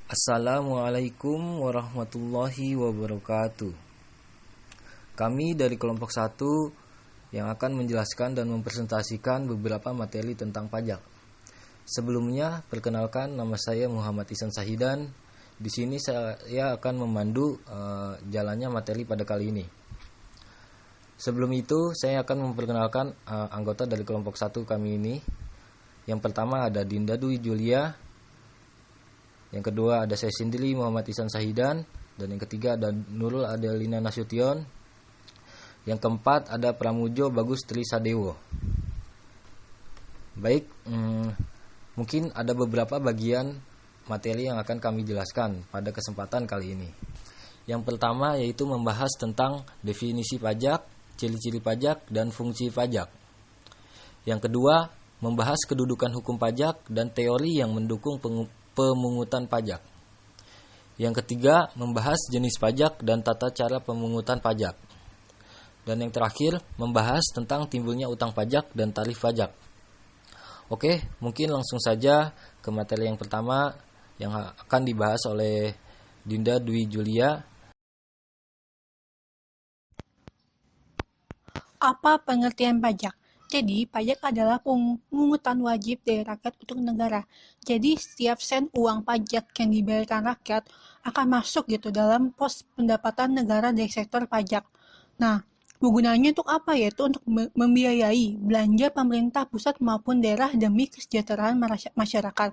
Assalamualaikum warahmatullahi wabarakatuh. Kami dari kelompok 1 yang akan menjelaskan dan mempresentasikan beberapa materi tentang pajak. Sebelumnya, perkenalkan, nama saya Muhammad Ihsan Sahidan. Di sini saya akan memandu jalannya materi pada kali ini. Sebelum itu, saya akan memperkenalkan anggota dari kelompok 1 kami ini. Yang pertama ada Dinda Dwi Julia. Yang kedua ada saya sendiri Muhammad Ihsan Sahidan, dan yang ketiga ada Nurul Adelina Nasution. Yang keempat ada Pramujo Bagus Trisadewo. Baik, mungkin ada beberapa bagian materi yang akan kami jelaskan pada kesempatan kali ini. Yang pertama yaitu membahas tentang definisi pajak, ciri-ciri pajak, dan fungsi pajak. Yang kedua membahas kedudukan hukum pajak dan teori yang mendukung pemungutan pajak. Yang ketiga, membahas jenis pajak dan tata cara pemungutan pajak. Dan yang terakhir, membahas tentang timbulnya utang pajak dan tarif pajak. Oke, mungkin langsung saja ke materi yang pertama yang akan dibahas oleh Dinda Dwi Julia. Apa pengertian pajak? Jadi, pajak adalah pungutan wajib dari rakyat untuk negara. Jadi, setiap sen uang pajak yang dibayarkan rakyat akan masuk dalam pos pendapatan negara dari sektor pajak. Nah, gunanya untuk apa? Yaitu untuk membiayai belanja pemerintah pusat maupun daerah demi kesejahteraan masyarakat.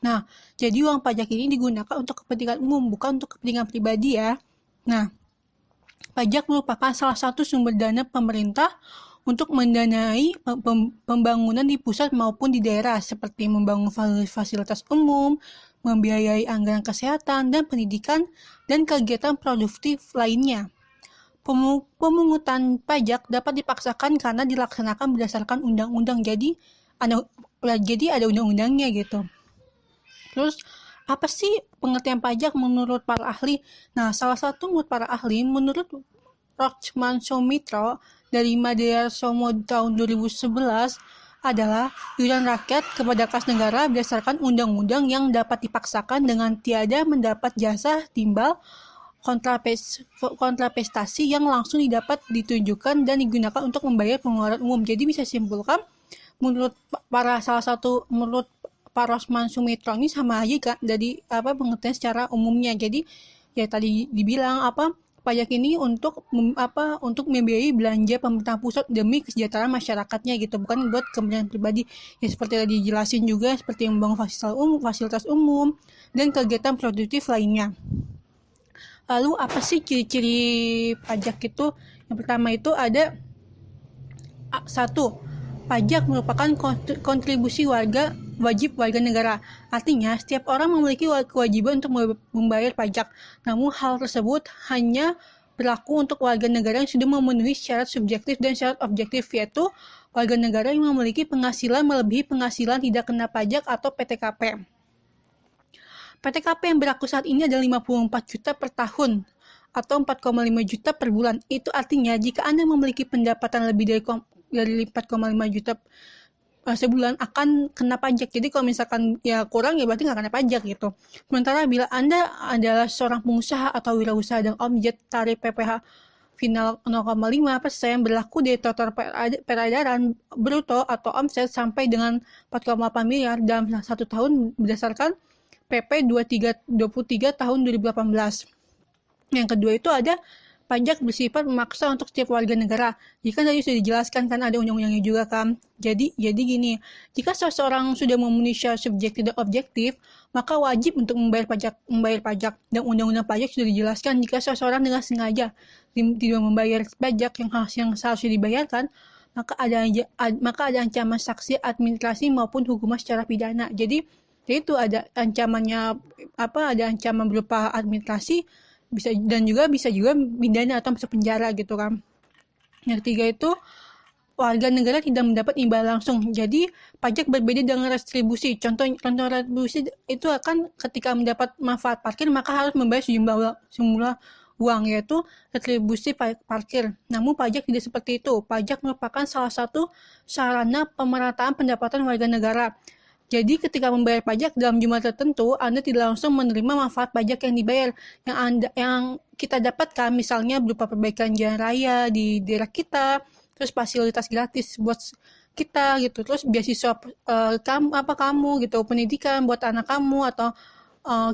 Nah, jadi uang pajak ini digunakan untuk kepentingan umum, bukan untuk kepentingan pribadi ya. Nah, pajak merupakan salah satu sumber dana pemerintah untuk mendanai pembangunan di pusat maupun di daerah, seperti membangun fasilitas umum, membiayai anggaran kesehatan dan pendidikan, dan kegiatan produktif lainnya. Pemungutan pajak dapat dipaksakan karena dilaksanakan berdasarkan undang-undang, jadi ada undang-undangnya gitu. Terus, apa sih pengertian pajak menurut para ahli? Nah, salah satu menurut para ahli, menurut Rochman Soumitra dari Madya Somo tahun 2011 adalah iuran rakyat kepada kas negara berdasarkan undang-undang yang dapat dipaksakan dengan tiada mendapat jasa timbal kontrapestasi yang langsung didapat ditunjukkan dan digunakan untuk membayar pengeluaran umum. Jadi bisa simpulkan menurut Pak Rochman Soumitra ini sama aja kan dari pengertian secara umumnya. Jadi ya tadi dibilang pajak ini untuk membiayai belanja pemerintah pusat demi kesejahteraan masyarakatnya gitu, bukan buat kepentingan pribadi. Ya seperti tadi dijelasin juga, seperti membangun fasilitas umum dan kegiatan produktif lainnya. Lalu apa sih ciri-ciri pajak itu? Yang pertama itu ada 1. Pajak merupakan kontribusi wajib warga negara. Artinya, setiap orang memiliki kewajiban untuk membayar pajak. Namun, hal tersebut hanya berlaku untuk warga negara yang sudah memenuhi syarat subjektif dan syarat objektif, yaitu warga negara yang memiliki penghasilan melebihi penghasilan tidak kena pajak atau PTKP. PTKP yang berlaku saat ini adalah 54 juta per tahun atau 4,5 juta per bulan. Itu artinya jika Anda memiliki pendapatan lebih dari 4,5 juta sebulan akan kena pajak. Jadi kalau misalkan ya kurang ya berarti nggak kena pajak gitu. Sementara bila Anda adalah seorang pengusaha atau wirausaha dan omset, tarif PPh final 0,5% berlaku dari total peredaran bruto atau omset sampai dengan 4,8 miliar dalam 1 tahun berdasarkan PP 23 tahun 2018. Yang kedua itu ada pajak bersifat memaksa untuk setiap warga negara. Jika tadi sudah dijelaskan kan ada undang-undangnya juga kan. Jadi gini, jika seseorang sudah memenuhi syarat subjektif dan objektif, maka wajib untuk membayar pajak. Dan undang-undang pajak sudah dijelaskan jika seseorang dengan sengaja tidak membayar pajak yang seharusnya dibayarkan, maka ada ancaman sanksi administrasi maupun hukuman secara pidana. Jadi itu ada ancamannya ada ancaman berupa administrasi, bisa juga pidana atau masuk penjara gitu kan. Yang ketiga itu warga negara tidak mendapat imbalan langsung. Jadi pajak berbeda dengan retribusi. Contoh retribusi itu akan ketika mendapat manfaat parkir maka harus membayar sejumlah uang, yaitu retribusi parkir. Namun pajak tidak seperti itu. Pajak merupakan salah satu sarana pemerataan pendapatan warga negara. Jadi ketika membayar pajak dalam jumlah tertentu, Anda tidak langsung menerima manfaat pajak yang dibayar. Yang kita dapatkan misalnya berupa perbaikan jalan raya di daerah kita, terus fasilitas gratis buat kita gitu, terus beasiswa kamu gitu, pendidikan buat anak kamu atau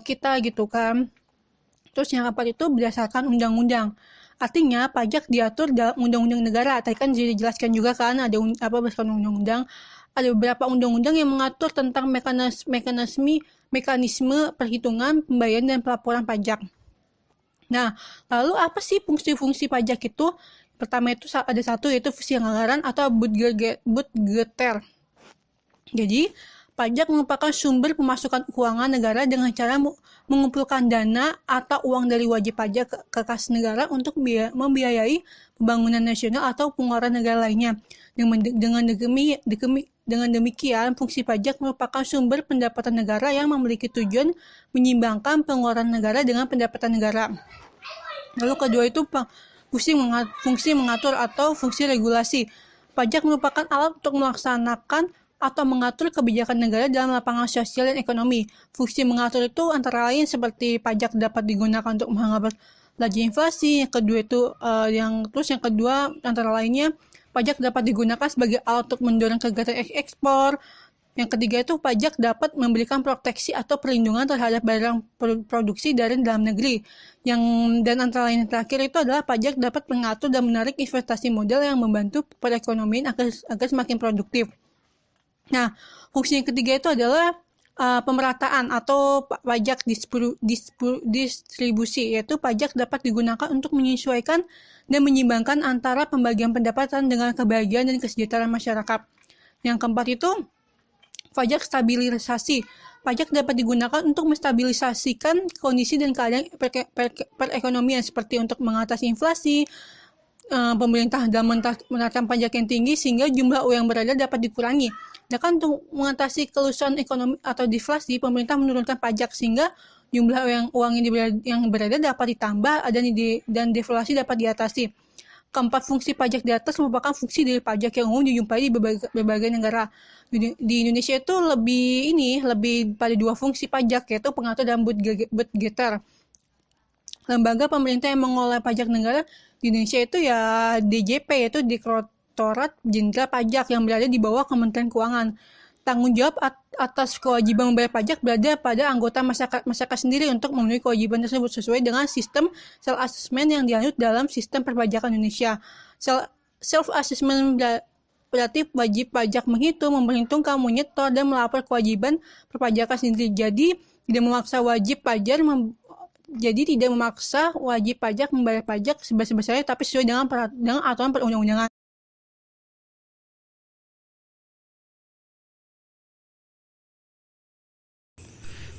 kita gitu kan. Terus yang keempat itu berdasarkan undang-undang. Artinya pajak diatur dalam undang-undang negara. Tadi kan dijelaskan juga kan ada berdasarkan undang-undang. Ada beberapa undang-undang yang mengatur tentang mekanisme perhitungan, pembayaran dan pelaporan pajak. Nah, lalu apa sih fungsi-fungsi pajak itu? Pertama itu ada satu yaitu fungsi anggaran atau budgeter. Jadi, pajak merupakan sumber pemasukan keuangan negara dengan cara mengumpulkan dana atau uang dari wajib pajak ke kas negara untuk membiayai pembangunan nasional atau pengeluaran negara lainnya. Dengan demikian, fungsi pajak merupakan sumber pendapatan negara yang memiliki tujuan menyimbangkan pengeluaran negara dengan pendapatan negara. Lalu kedua itu fungsi mengatur atau fungsi regulasi. Pajak merupakan alat untuk melaksanakan atau mengatur kebijakan negara dalam lapangan sosial dan ekonomi. Fungsi mengatur itu antara lain seperti pajak dapat digunakan untuk menghambat laju inflasi. Yang kedua antara lainnya pajak dapat digunakan sebagai alat untuk mendorong kegiatan ekspor. Yang ketiga itu pajak dapat memberikan proteksi atau perlindungan terhadap barang produksi dari dalam negeri. Dan antara lain yang terakhir itu adalah pajak dapat mengatur dan menarik investasi modal yang membantu perekonomian agar semakin produktif. Nah, fungsi yang ketiga itu adalah pemerataan atau pajak distribusi, yaitu pajak dapat digunakan untuk menyesuaikan dan menyimbangkan antara pembagian pendapatan dengan kebahagiaan dan kesejahteraan masyarakat. Yang keempat itu pajak stabilisasi. Pajak dapat digunakan untuk menstabilisasikan kondisi dan keadaan perekonomian seperti untuk mengatasi inflasi. Pemerintah dalam menetapkan pajak yang tinggi sehingga jumlah uang yang beredar dapat dikurangi. Dan kan untuk mengatasi keluasan ekonomi atau deflasi, pemerintah menurunkan pajak sehingga jumlah uang yang beredar dapat ditambah dan deflasi dapat diatasi. Keempat fungsi pajak di atas merupakan fungsi dari pajak yang umum dijumpai di berbagai negara. Di Indonesia itu lebih pada dua fungsi pajak, yaitu pengatur dan budgeter. Lembaga pemerintah yang mengelola pajak negara di Indonesia itu ya DJP, yaitu Direktorat Jenderal Pajak yang berada di bawah Kementerian Keuangan. Tanggung jawab atas kewajiban membayar pajak berada pada anggota masyarakat sendiri untuk memenuhi kewajiban tersebut sesuai dengan sistem self-assessment yang dianut dalam sistem perpajakan Indonesia. Self-assessment berarti wajib pajak memperhitungkan, menyetor, dan melapor kewajiban perpajakan sendiri. Jadi tidak memaksa wajib pajak membayar pajak sebesar-besarnya, tapi sesuai dengan aturan perundang-undangan.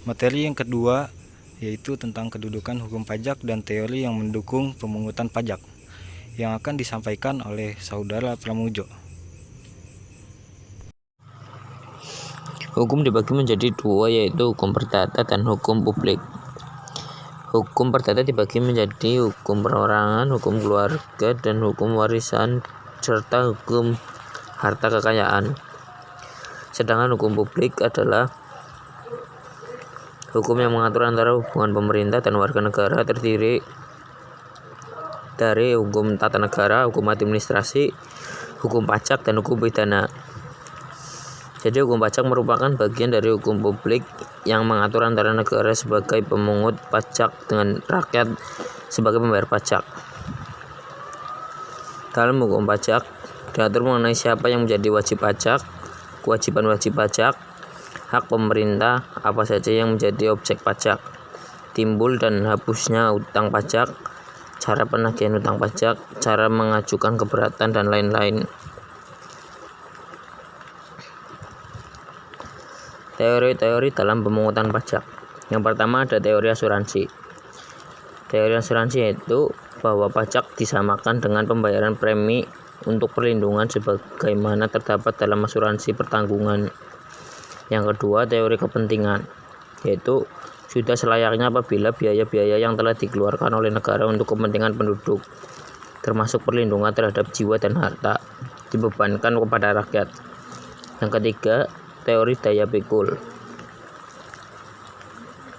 Materi yang kedua yaitu tentang kedudukan hukum pajak dan teori yang mendukung pemungutan pajak, yang akan disampaikan oleh Saudara Pramujo. Hukum dibagi menjadi dua, yaitu hukum perdata dan hukum publik. Hukum perdata dibagi menjadi hukum perorangan, hukum keluarga, dan hukum warisan, serta hukum harta kekayaan. Sedangkan hukum publik adalah hukum yang mengatur antara hubungan pemerintah dan warga negara, terdiri dari hukum tata negara, hukum administrasi, hukum pajak, dan hukum pidana. Jadi hukum pajak merupakan bagian dari hukum publik yang mengatur antara negara sebagai pemungut pajak dengan rakyat sebagai pembayar pajak. Dalam hukum pajak diatur mengenai siapa yang menjadi wajib pajak, kewajiban wajib pajak, hak pemerintah, apa saja yang menjadi objek pajak, timbul dan hapusnya utang pajak, cara penagihan utang pajak, cara mengajukan keberatan, dan lain-lain. Teori-teori dalam pemungutan pajak. Yang pertama ada teori asuransi. Teori asuransi yaitu bahwa pajak disamakan dengan pembayaran premi untuk perlindungan sebagaimana terdapat dalam asuransi pertanggungan. Yang kedua, teori kepentingan, yaitu sudah selayaknya apabila biaya-biaya yang telah dikeluarkan oleh negara untuk kepentingan penduduk, termasuk perlindungan terhadap jiwa dan harta, dibebankan kepada rakyat. Yang ketiga, teori daya pikul.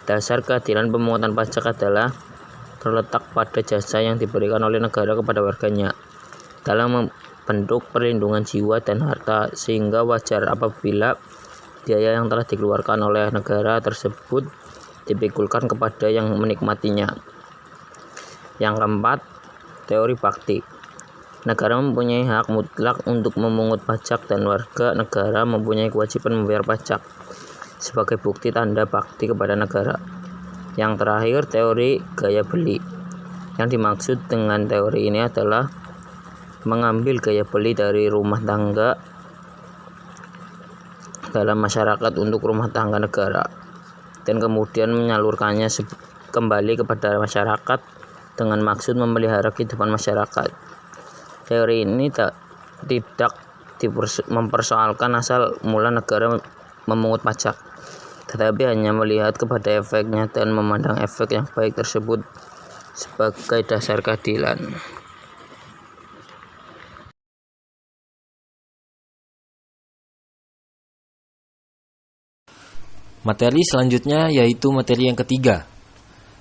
Dasar keadilan pemungutan pajak adalah terletak pada jasa yang diberikan oleh negara kepada warganya dalam bentuk perlindungan jiwa dan harta, sehingga wajar apabila biaya yang telah dikeluarkan oleh negara tersebut dipikulkan kepada yang menikmatinya. Yang keempat, teori bakti. Negara mempunyai hak mutlak untuk memungut pajak dan warga negara mempunyai kewajiban membayar pajak sebagai bukti tanda bakti kepada negara. Yang terakhir, teori gaya beli. Yang dimaksud dengan teori ini adalah mengambil gaya beli dari rumah tangga dalam masyarakat untuk rumah tangga negara dan kemudian menyalurkannya kembali kepada masyarakat dengan maksud memelihara kehidupan masyarakat. Teori ini tidak mempersoalkan asal mula negara memungut pajak, tetapi hanya melihat kepada efeknya dan memandang efek yang baik tersebut sebagai dasar keadilan. Materi selanjutnya yaitu materi yang ketiga,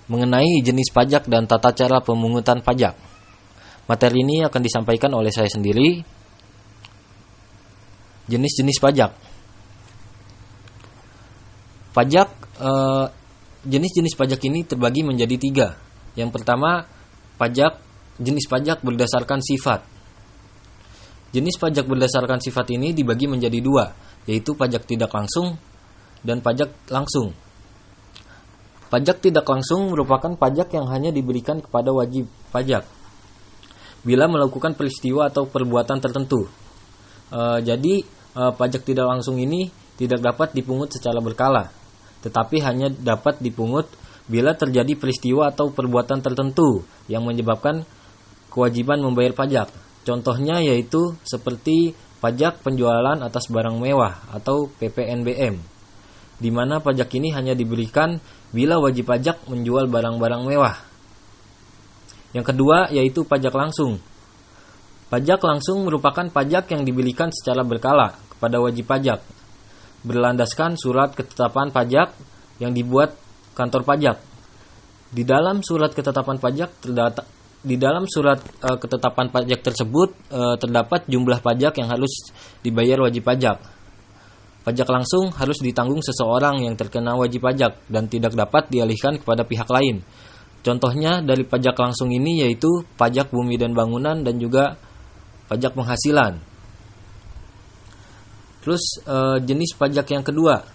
mengenai jenis pajak dan tata cara pemungutan pajak. Materi ini akan disampaikan oleh saya sendiri. Jenis-jenis pajak. Jenis-jenis pajak ini terbagi menjadi 3. Yang pertama, jenis pajak berdasarkan sifat. Jenis pajak berdasarkan sifat ini dibagi menjadi 2, yaitu pajak tidak langsung dan pajak langsung. Pajak tidak langsung merupakan pajak yang hanya diberikan kepada wajib pajak bila melakukan peristiwa atau perbuatan tertentu. Jadi pajak tidak langsung ini tidak dapat dipungut secara berkala, tetapi hanya dapat dipungut bila terjadi peristiwa atau perbuatan tertentu yang menyebabkan kewajiban membayar pajak. Contohnya yaitu seperti pajak penjualan atas barang mewah atau PPNBM, di mana pajak ini hanya diberikan bila wajib pajak menjual barang-barang mewah. Yang kedua yaitu pajak langsung. Pajak langsung merupakan pajak yang diberikan secara berkala kepada wajib pajak, berlandaskan surat ketetapan pajak yang dibuat kantor pajak. Di dalam surat ketetapan pajak tersebut terdapat jumlah pajak yang harus dibayar wajib pajak. Pajak langsung harus ditanggung seseorang yang terkena wajib pajak dan tidak dapat dialihkan kepada pihak lain. Contohnya dari pajak langsung ini yaitu pajak bumi dan bangunan dan juga pajak penghasilan. Terus jenis pajak yang kedua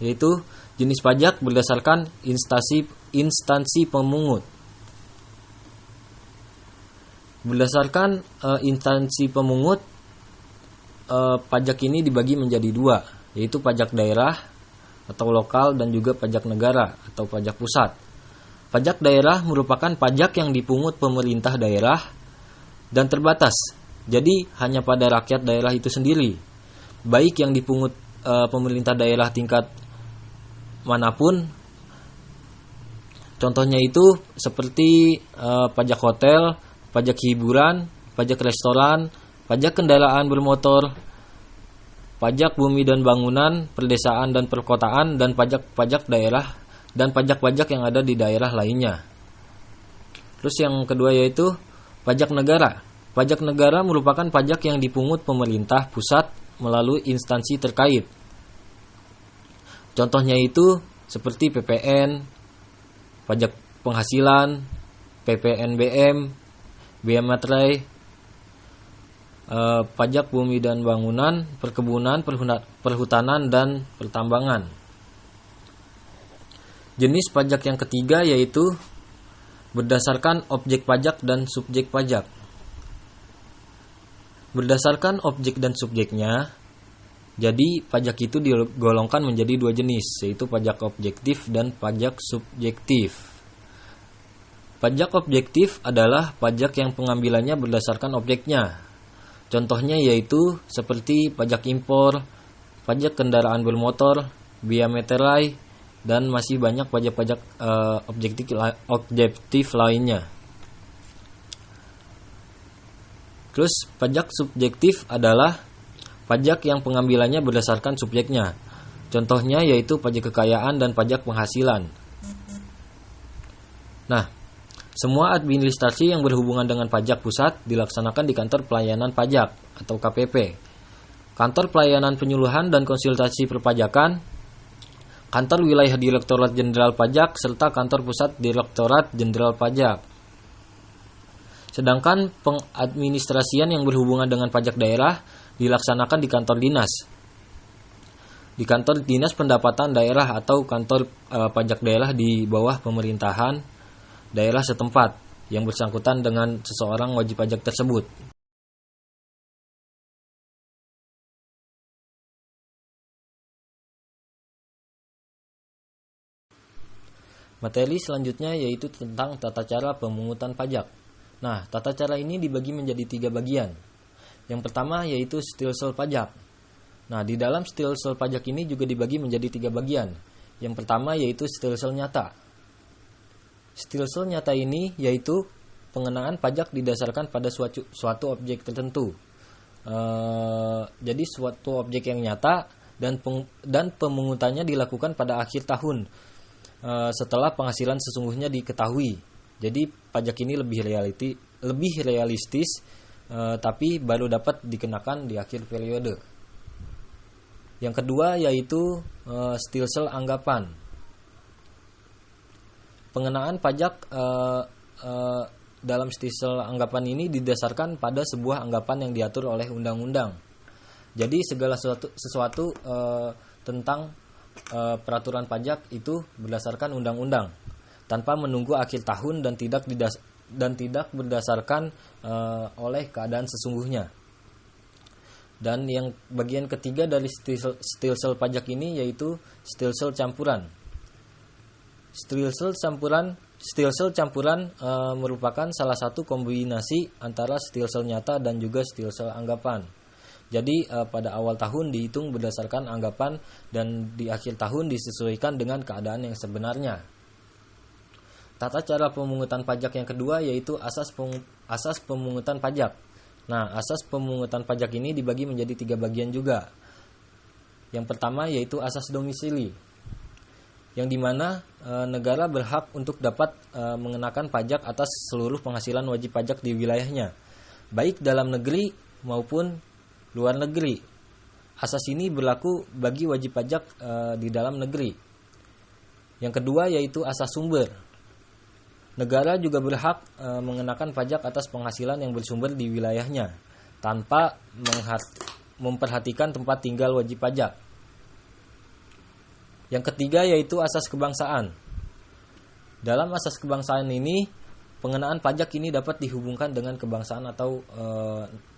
yaitu jenis pajak berdasarkan instansi pemungut. Berdasarkan instansi pemungut, pajak ini dibagi menjadi 2, yaitu pajak daerah atau lokal dan juga pajak negara atau pajak pusat. Pajak daerah merupakan pajak yang dipungut pemerintah daerah dan terbatas. Jadi hanya pada rakyat daerah itu sendiri. Baik yang dipungut pemerintah daerah tingkat manapun. Contohnya itu seperti pajak hotel, pajak hiburan, pajak restoran, pajak kendaraan bermotor, pajak bumi dan bangunan, perdesaan dan perkotaan, dan pajak-pajak daerah dan pajak-pajak yang ada di daerah lainnya. Terus yang kedua yaitu pajak negara. Pajak negara merupakan pajak yang dipungut pemerintah pusat melalui instansi terkait. Contohnya itu seperti PPN, pajak penghasilan, PPNBM, bea materai, pajak bumi dan bangunan, perkebunan, perhutanan, dan pertambangan. Jenis pajak yang ketiga yaitu berdasarkan objek pajak dan subjek pajak. Berdasarkan objek dan subjeknya, jadi pajak itu digolongkan menjadi 2 jenis, yaitu pajak objektif dan pajak subjektif. Pajak objektif adalah pajak yang pengambilannya berdasarkan objeknya. Contohnya yaitu seperti pajak impor, pajak kendaraan bermotor, bea materai, dan masih banyak pajak-pajak objektif lainnya. Terus pajak subjektif adalah pajak yang pengambilannya berdasarkan subjeknya. Contohnya yaitu pajak kekayaan dan pajak penghasilan. Nah, semua administrasi yang berhubungan dengan pajak pusat dilaksanakan di Kantor Pelayanan Pajak atau KPP, Kantor Pelayanan Penyuluhan dan Konsultasi Perpajakan, Kantor Wilayah Direktorat Jenderal Pajak, serta Kantor Pusat Direktorat Jenderal Pajak. Sedangkan pengadministrasian yang berhubungan dengan pajak daerah dilaksanakan di kantor dinas. Di kantor dinas pendapatan daerah atau kantor pajak daerah di bawah pemerintahan daerah setempat yang bersangkutan dengan seseorang wajib pajak tersebut. Materi selanjutnya yaitu tentang tata cara pemungutan pajak. Nah, tata cara ini dibagi menjadi 3 bagian. Yang pertama yaitu stilsel pajak. Nah, di dalam stilsel pajak ini juga dibagi menjadi 3 bagian. Yang pertama yaitu stilsel nyata. Stilsel nyata ini yaitu pengenaan pajak didasarkan pada suatu objek tertentu. Jadi suatu objek yang nyata dan pemungutannya dilakukan pada akhir tahun setelah penghasilan sesungguhnya diketahui. Jadi pajak ini lebih realistis, tapi baru dapat dikenakan di akhir periode. Yang kedua yaitu stilsel anggapan. Pengenaan pajak dalam stilsel anggapan ini didasarkan pada sebuah anggapan yang diatur oleh undang-undang. Jadi segala sesuatu tentang peraturan pajak itu berdasarkan undang-undang, tanpa menunggu akhir tahun dan tidak berdasarkan oleh keadaan sesungguhnya. Dan yang bagian ketiga dari stilsel pajak ini yaitu stilsel campuran. Stilsel campuran merupakan salah satu kombinasi antara stilsel nyata dan juga stilsel anggapan. Jadi pada awal tahun dihitung berdasarkan anggapan dan di akhir tahun disesuaikan dengan keadaan yang sebenarnya. Tata cara pemungutan pajak yang kedua yaitu asas pemungutan pajak. Nah, asas pemungutan pajak ini dibagi menjadi 3 bagian juga. Yang pertama yaitu asas domisili, yang dimana negara berhak untuk dapat mengenakan pajak atas seluruh penghasilan wajib pajak di wilayahnya, baik dalam negeri maupun luar negeri. Asas ini berlaku bagi wajib pajak di dalam negeri. Yang kedua yaitu asas sumber. Negara juga berhak mengenakan pajak atas penghasilan yang bersumber di wilayahnya tanpa memperhatikan tempat tinggal wajib pajak. Yang ketiga yaitu asas kebangsaan. Dalam asas kebangsaan ini, pengenaan pajak ini dapat dihubungkan dengan kebangsaan atau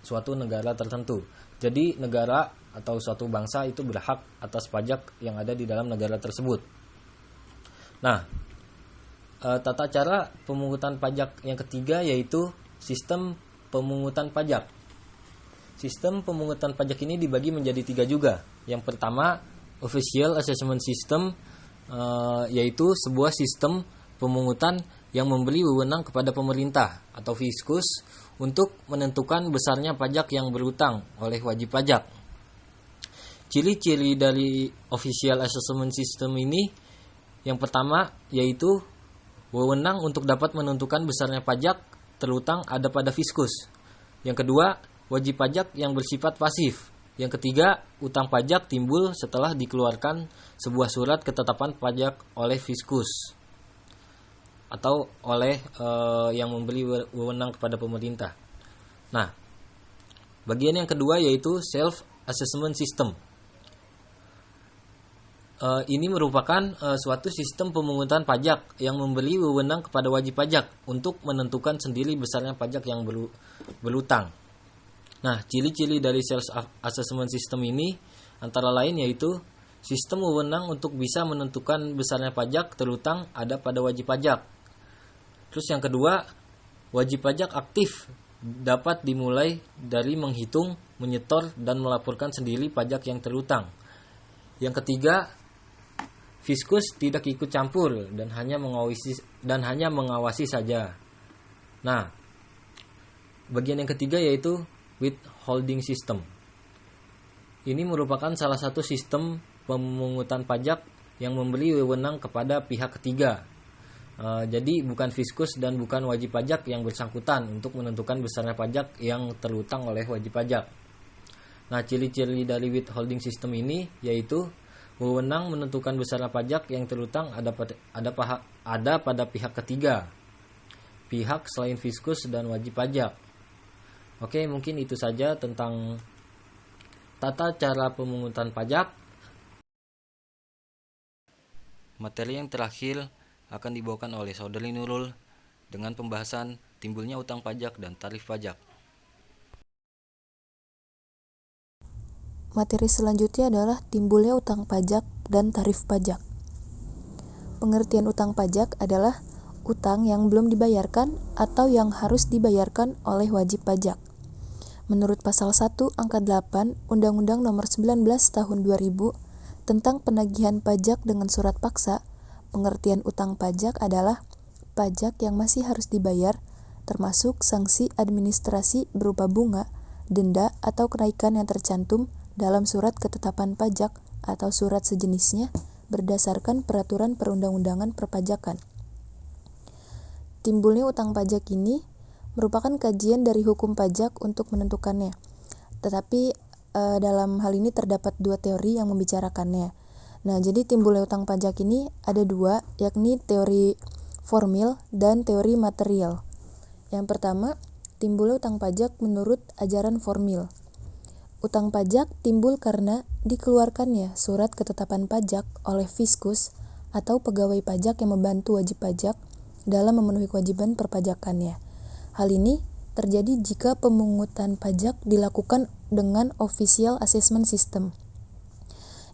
suatu negara tertentu. Jadi negara atau suatu bangsa itu berhak atas pajak yang ada di dalam negara tersebut. Nah, tata cara pemungutan pajak yang ketiga yaitu sistem pemungutan pajak. Sistem pemungutan pajak ini dibagi menjadi 3 juga. Yang pertama, official assessment system, yaitu sebuah sistem pemungutan yang memberi wewenang kepada pemerintah atau fiskus untuk menentukan besarnya pajak yang berutang oleh wajib pajak. Ciri-ciri dari official assessment system ini, yang pertama yaitu wewenang untuk dapat menentukan besarnya pajak terutang ada pada fiskus. Yang kedua, wajib pajak yang bersifat pasif. Yang ketiga, utang pajak timbul setelah dikeluarkan sebuah surat ketetapan pajak oleh fiskus atau oleh yang memberi wewenang kepada pemerintah. Nah, bagian yang kedua yaitu self assessment system. Ini merupakan suatu sistem pemungutan pajak yang memberi wewenang kepada wajib pajak untuk menentukan sendiri besarnya pajak yang berutang. Nah, ciri-ciri dari self assessment system ini antara lain yaitu sistem wewenang untuk bisa menentukan besarnya pajak terutang ada pada wajib pajak. Terus yang kedua, wajib pajak aktif dapat dimulai dari menghitung, menyetor, dan melaporkan sendiri pajak yang terutang. Yang ketiga, fiskus tidak ikut campur dan hanya mengawasi saja. Nah, bagian yang ketiga yaitu withholding system. Ini merupakan salah satu sistem pemungutan pajak yang memberi wewenang kepada pihak ketiga. Jadi bukan fiskus dan bukan wajib pajak yang bersangkutan untuk menentukan besarnya pajak yang terutang oleh wajib pajak. Nah, ciri-ciri dari withholding system ini yaitu wewenang menentukan besarnya pajak yang terutang ada pada pihak ketiga, pihak selain fiskus dan wajib pajak. Oke, mungkin itu saja tentang tata cara pemungutan pajak. Materi yang terakhir akan dibawakan oleh Saudari Nurul dengan pembahasan timbulnya utang pajak dan tarif pajak. Materi selanjutnya adalah timbulnya utang pajak dan tarif pajak. Pengertian utang pajak adalah utang yang belum dibayarkan atau yang harus dibayarkan oleh wajib pajak. Menurut pasal 1 angka 8 Undang-Undang Nomor 19 Tahun 2000 tentang penagihan pajak dengan surat paksa, pengertian utang pajak adalah pajak yang masih harus dibayar, termasuk sanksi administrasi berupa bunga, denda, atau kenaikan yang tercantum dalam surat ketetapan pajak atau surat sejenisnya berdasarkan peraturan perundang-undangan perpajakan. Timbulnya utang pajak ini merupakan kajian dari hukum pajak untuk menentukannya. Tetapi dalam hal ini terdapat dua teori yang membicarakannya. Nah, jadi timbulnya utang pajak ini ada dua, yakni teori formil dan teori material. Yang pertama, timbulnya utang pajak menurut ajaran formil. Utang pajak timbul karena dikeluarkannya surat ketetapan pajak oleh fiskus atau pegawai pajak yang membantu wajib pajak dalam memenuhi kewajiban perpajakannya. Hal ini terjadi jika pemungutan pajak dilakukan dengan official assessment system,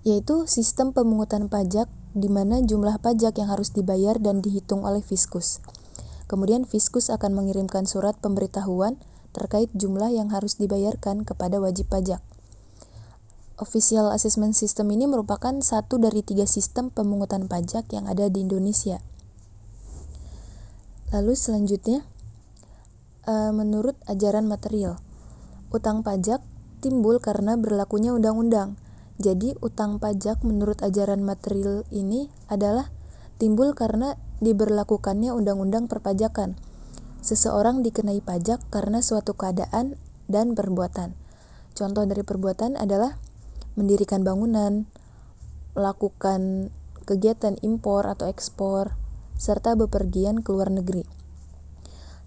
yaitu sistem pemungutan pajak di mana jumlah pajak yang harus dibayar dan dihitung oleh fiskus. Kemudian fiskus akan mengirimkan surat pemberitahuan terkait jumlah yang harus dibayarkan kepada wajib pajak. Official assessment system ini merupakan satu dari 3 sistem pemungutan pajak yang ada di Indonesia. Lalu selanjutnya, menurut ajaran material, utang pajak timbul karena berlakunya undang-undang. Jadi utang pajak menurut ajaran material ini adalah timbul karena diberlakukannya undang-undang perpajakan. Seseorang dikenai pajak karena suatu keadaan dan perbuatan. Contoh dari perbuatan adalah mendirikan bangunan, melakukan kegiatan impor atau ekspor, serta bepergian ke luar negeri.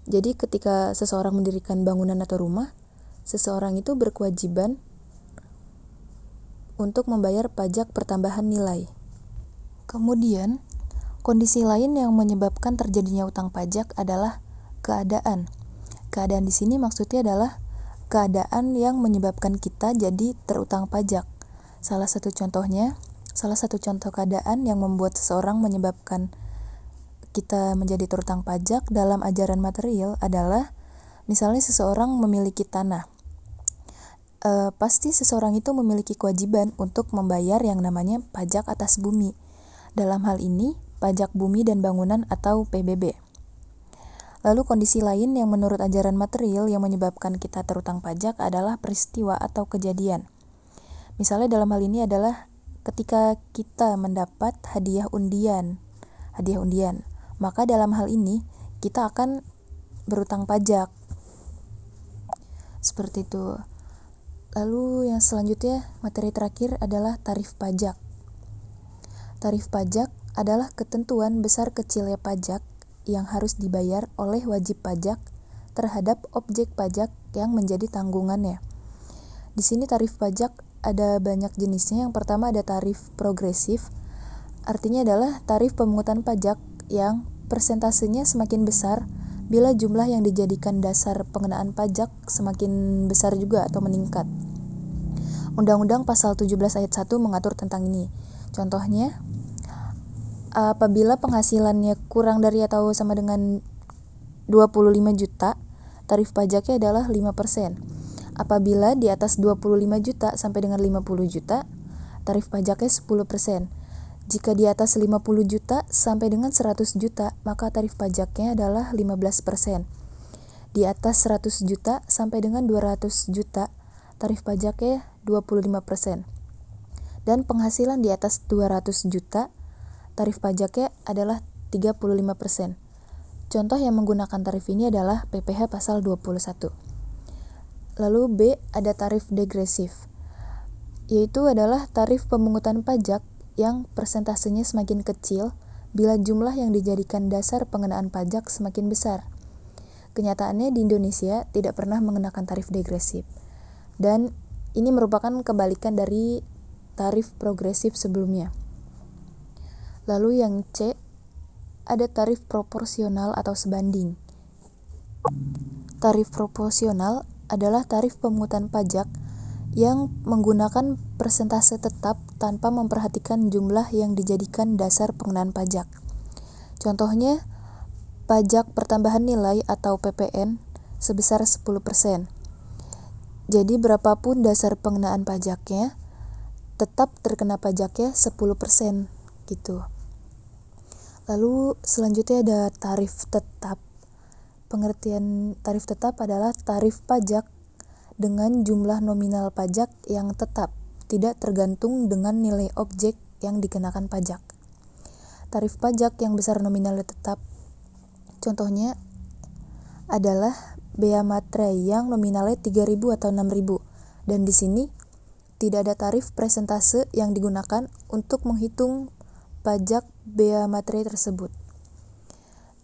Jadi ketika seseorang mendirikan bangunan atau rumah, seseorang itu berkewajiban untuk membayar pajak pertambahan nilai. Kemudian, kondisi lain yang menyebabkan terjadinya utang pajak adalah keadaan. Keadaan di sini maksudnya adalah keadaan yang menyebabkan kita jadi terutang pajak. Salah satu contoh keadaan yang membuat seseorang menyebabkan kita menjadi terutang pajak dalam ajaran material adalah misalnya seseorang memiliki tanah. Pasti seseorang itu memiliki kewajiban untuk membayar yang namanya pajak atas bumi. Dalam hal ini, pajak bumi dan bangunan atau PBB. Lalu kondisi lain yang menurut ajaran material yang menyebabkan kita terutang pajak adalah peristiwa atau kejadian. Misalnya dalam hal ini adalah ketika kita mendapat hadiah undian. Maka dalam hal ini kita akan berutang pajak. Seperti itu. Lalu yang selanjutnya, materi terakhir adalah tarif pajak. Tarif pajak adalah ketentuan besar kecilnya pajak yang harus dibayar oleh wajib pajak terhadap objek pajak yang menjadi tanggungannya. Di sini tarif pajak ada banyak jenisnya. Yang pertama ada tarif progresif. Artinya adalah tarif pemungutan pajak yang persentasenya semakin besar bila jumlah yang dijadikan dasar pengenaan pajak semakin besar juga atau meningkat. Undang-Undang Pasal 17 Ayat 1 mengatur tentang ini. Contohnya, apabila penghasilannya kurang dari atau sama dengan 25 juta, tarif pajaknya adalah 5%. Apabila di atas 25 juta sampai dengan 50 juta, tarif pajaknya 10%. Jika di atas 50 juta sampai dengan 100 juta, maka tarif pajaknya adalah 15%. Di atas 100 juta sampai dengan 200 juta, tarif pajaknya 25%. Dan penghasilan di atas 200 juta, tarif pajaknya adalah 35%. Contoh yang menggunakan tarif ini adalah PPh pasal 21. Lalu B, ada tarif degresif, yaitu adalah tarif pemungutan pajak yang persentasenya semakin kecil bila jumlah yang dijadikan dasar pengenaan pajak semakin besar. Kenyataannya di Indonesia tidak pernah mengenakan tarif degresif, dan ini merupakan kebalikan dari tarif progresif sebelumnya. Lalu yang C, ada tarif proporsional atau sebanding. Tarif proporsional adalah tarif pemungutan pajak yang menggunakan persentase tetap tanpa memperhatikan jumlah yang dijadikan dasar pengenaan pajak. Contohnya, pajak pertambahan nilai atau PPN sebesar 10%. Jadi berapapun dasar pengenaan pajaknya, tetap terkena pajaknya 10% gitu. Lalu selanjutnya ada tarif tetap. Pengertian tarif tetap adalah tarif pajak dengan jumlah nominal pajak yang tetap, tidak tergantung dengan nilai objek yang dikenakan pajak. Tarif pajak yang besar nominalnya tetap, contohnya adalah bea materai yang nominalnya 3.000 atau 6.000, dan di sini tidak ada tarif presentase yang digunakan untuk menghitung pajak bea materai tersebut.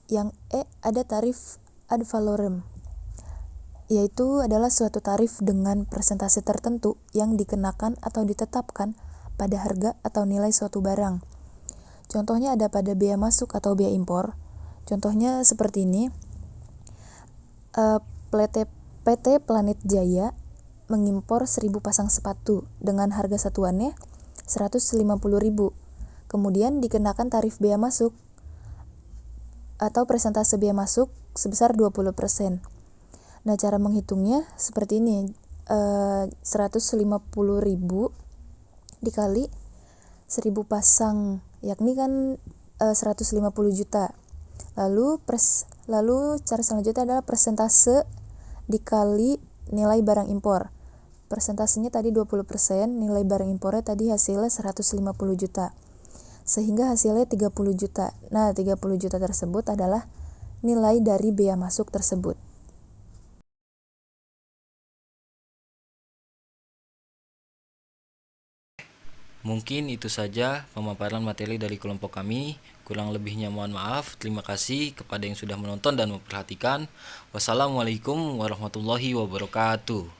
Yang E, ada tarif ad valorem, yaitu adalah suatu tarif dengan persentase tertentu yang dikenakan atau ditetapkan pada harga atau nilai suatu barang. Contohnya ada pada bea masuk atau bea impor. Contohnya seperti ini. PT Planet Jaya mengimpor 1.000 pasang sepatu dengan harga satuannya 150.000. Kemudian dikenakan tarif bea masuk atau persentase bea masuk sebesar 20%. Nah, cara menghitungnya seperti ini. 150.000 dikali 1.000 pasang, yakni kan 150 juta. Lalu cara selanjutnya adalah persentase dikali nilai barang impor. Persentasenya tadi 20%, nilai barang impornya tadi hasilnya 150 juta. Sehingga hasilnya 30 juta. Nah, 30 juta tersebut adalah nilai dari bea masuk tersebut. Mungkin itu saja pemaparan materi dari kelompok kami. Kurang lebihnya mohon maaf. Terima kasih kepada yang sudah menonton dan memperhatikan. Wassalamualaikum warahmatullahi wabarakatuh.